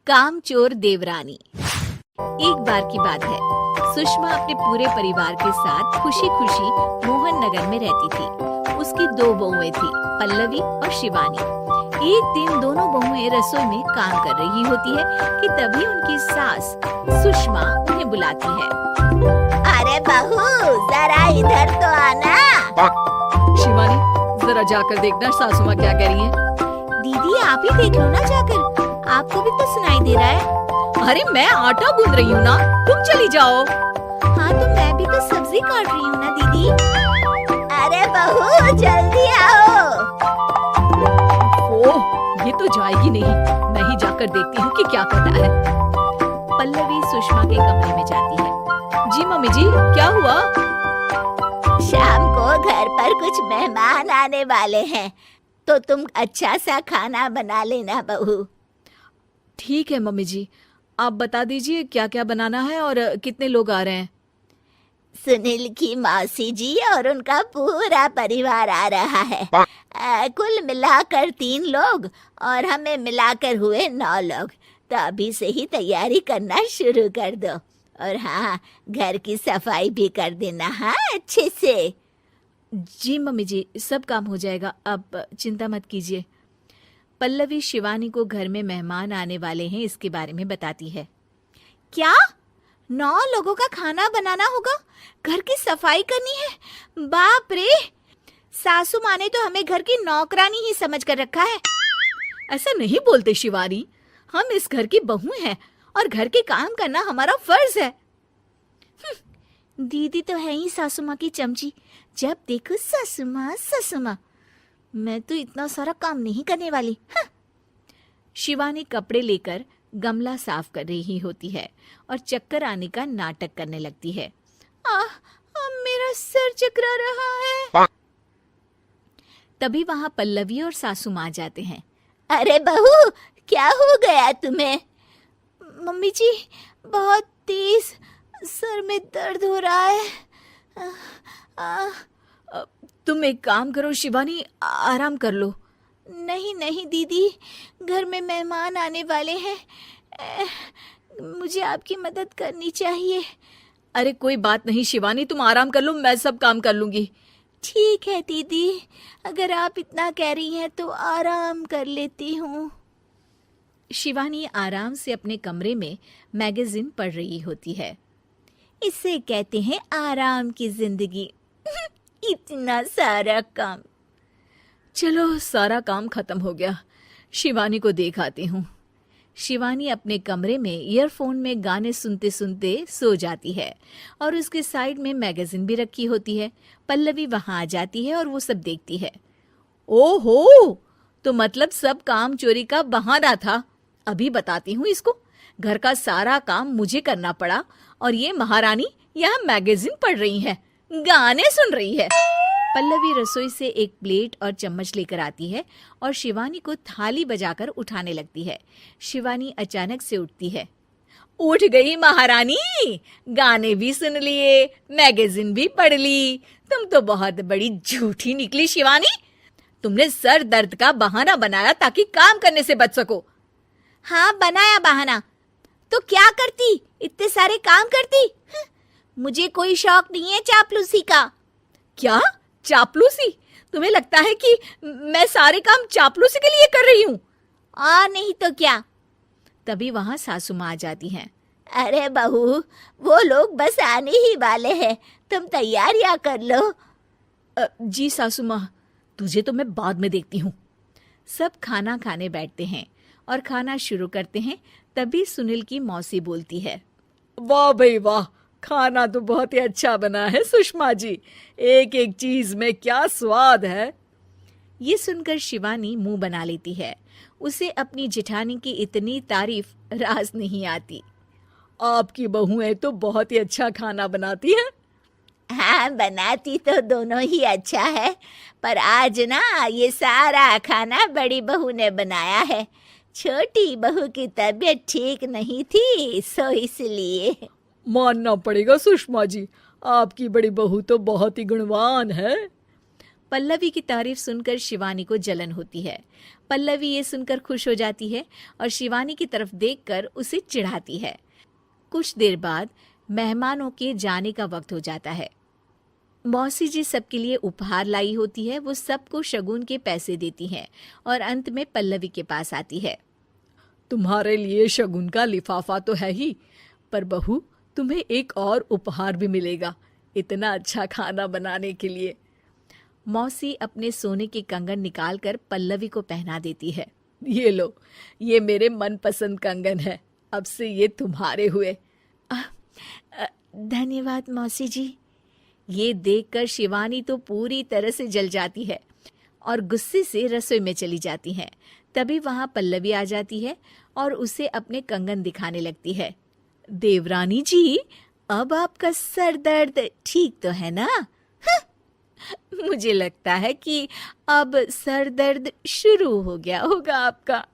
कामचोर देवरानी। एक बार की बात है, सुषमा अपने पूरे परिवार के साथ खुशी खुशी मोहन नगर में रहती थी। उसकी दो बहुएं थी, पल्लवी और शिवानी। एक दिन दोनों बहुएं रसोई में काम कर रही होती है कि तभी उनकी सास सुषमा उन्हें बुलाती है। अरे बहू, जरा इधर तो आना। शिवानी, जरा जाकर देखना सासू माँ क्या कह रही है। दीदी आप ही देख लो ना जाकर, आपको भी तो सुनाई दे रहा है। अरे मैं आटा गूंद रही हूँ ना, तुम चली जाओ। हाँ तो मैं भी तो सब्जी काट रही हूँ ना दीदी। अरे बहू जल्दी आओ। ओह, ये तो जाएगी नहीं। मैं ही जाकर देखती हूँ कि क्या करना है। पल्लवी सुषमा के कमरे में जाती है। जी मम्मी जी, क्या हुआ? शाम को घर पर कुछ मेहमान आने वाले हैं, तो तुम अच्छा सा खाना बना लेना बहू। ठीक है मम्मी जी, आप बता दीजिए क्या क्या बनाना है और कितने लोग आ रहे हैं। सुनील की मौसी जी और उनका पूरा परिवार आ रहा है। कुल मिलाकर 3 लोग और हमें मिलाकर हुए 9 लोग। तो अभी से ही तैयारी करना शुरू कर दो। और हाँ, घर की सफाई भी कर देना, हाँ अच्छे से। जी मम्मी जी, सब काम हो जाएगा, आप चिंता मत कीजिए। पल्लवी शिवानी को घर में मेहमान आने वाले हैं इसके बारे में बताती है। क्या 9 लोगों का खाना बनाना होगा, घर की सफाई करनी है? बाप रे, सासू माँ ने तो हमें घर की नौकरानी ही समझ कर रखा है। ऐसा नहीं बोलते शिवानी, हम इस घर की बहू हैं और घर के काम करना हमारा फर्ज है। दीदी तो है ही सासू माँ की चमची, जब देखो सासू माँ सासू माँ। मैं तो इतना सारा काम नहीं करने वाली। शिवानी कपड़े लेकर गमला साफ कर रही होती है और चक्कर आने का नाटक करने लगती है। मेरा सर चकरा रहा है। तभी वहां पल्लवी और सासू माँ जाते हैं। अरे बहू, क्या हो गया तुम्हें? मम्मी जी, बहुत तेज सर में दर्द हो रहा है। तुम एक काम करो शिवानी, आराम कर लो। नहीं नहीं दीदी, घर में मेहमान आने वाले हैं, मुझे आपकी मदद करनी चाहिए। अरे कोई बात नहीं शिवानी, तुम आराम कर लो, मैं सब काम कर लूंगी। ठीक है दीदी, अगर आप इतना कह रही हैं तो आराम कर लेती हूँ। शिवानी आराम से अपने कमरे में मैगजीन पढ़ रही होती है। इसे कहते हैं आराम की जिंदगी। इतना सारा काम। चलो, सारा काम खत्म हो गया, शिवानी को देख आती हूँ। शिवानी अपने कमरे में ईयरफोन में गाने सुनते सुनते सो जाती है और उसके साइड में मैगजीन भी रखी होती है। पल्लवी वहां आ जाती है और वो सब देखती है। ओहो, तो मतलब सब काम चोरी का बहाना था। अभी बताती हूँ इसको। घर का सारा काम मुझे करना पड़ा और ये महारानी यहाँ मैगजीन पढ़ रही है, गाने सुन रही है। पल्लवी रसोई से एक प्लेट और चम्मच लेकर आती है और शिवानी को थाली बजाकर उठाने लगती है। शिवानी अचानक से उठती है। उठ गई महारानी, गाने भी सुन लिए, मैगजीन भी पढ़ ली। तुम तो बहुत बड़ी झूठी निकली शिवानी। तुमने सर दर्द का बहाना बनाया ताकि काम करने से बच सको। हाँ बनाया बहाना, तो क्या करती, इतने सारे काम करती। मुझे कोई शौक नहीं है चापलूसी का। क्या चापलूसी? तुम्हें लगता है कि मैं सारे काम चापलूसी के लिए कर रही हूँ? और नहीं तो क्या। तभी वहां सासू माँ आ जाती हैं। अरे बहू, वो लोग बस आने ही वाले हैं, तुम तैयारियां कर लो। जी सासू माँ, तुझे तो मैं बाद में देखती हूँ। सब खाना खाने बैठते हैं और खाना शुरू करते हैं। तभी सुनील की मौसी बोलती है। वाह भाई वाह, खाना तो बहुत ही अच्छा बना है सुषमा जी, एक एक चीज में क्या स्वाद है। ये सुनकर शिवानी मुंह बना लेती है। उसे अपनी जेठानी की इतनी तारीफ रास नहीं आती। आपकी बहुएं तो बहुत ही अच्छा खाना बनाती हैं। हाँ बनाती तो दोनों ही अच्छा है, पर आज ना ये सारा खाना बड़ी बहू ने बनाया है। छोटी बहू की तबीयत ठीक नहीं थी, सो इसलिए। मानना पड़ेगा सुषमा जी, आपकी बड़ी बहू तो बहुत ही गुणवान है। पल्लवी की तारीफ सुनकर शिवानी को जलन होती है। पल्लवी ये सुनकर खुश हो जाती है और शिवानी की तरफ देखकर उसे चिढ़ाती है। कुछ देर बाद मेहमानों के जाने का वक्त हो जाता है। मौसी जी सबके लिए उपहार लाई होती है। वो सबको शगुन के पैसे देती हैं और अंत में पल्लवी के पास आती है। तुम्हारे लिए शगुन का लिफाफा तो है ही, पर बहू तुम्हें एक और उपहार भी मिलेगा इतना अच्छा खाना बनाने के लिए। मौसी अपने सोने के कंगन निकालकर पल्लवी को पहना देती है। ये लो, ये मेरे मनपसंद कंगन है, अब से ये तुम्हारे हुए। धन्यवाद मौसी जी। ये देखकर शिवानी तो पूरी तरह से जल जाती है और गुस्से से रसोई में चली जाती है। तभी वहां पल्लवी आ जाती है और उसे अपने कंगन दिखाने लगती है। देवरानी जी, अब आपका सर दर्द ठीक तो है ना? मुझे लगता है कि अब सर दर्द शुरू हो गया होगा आपका।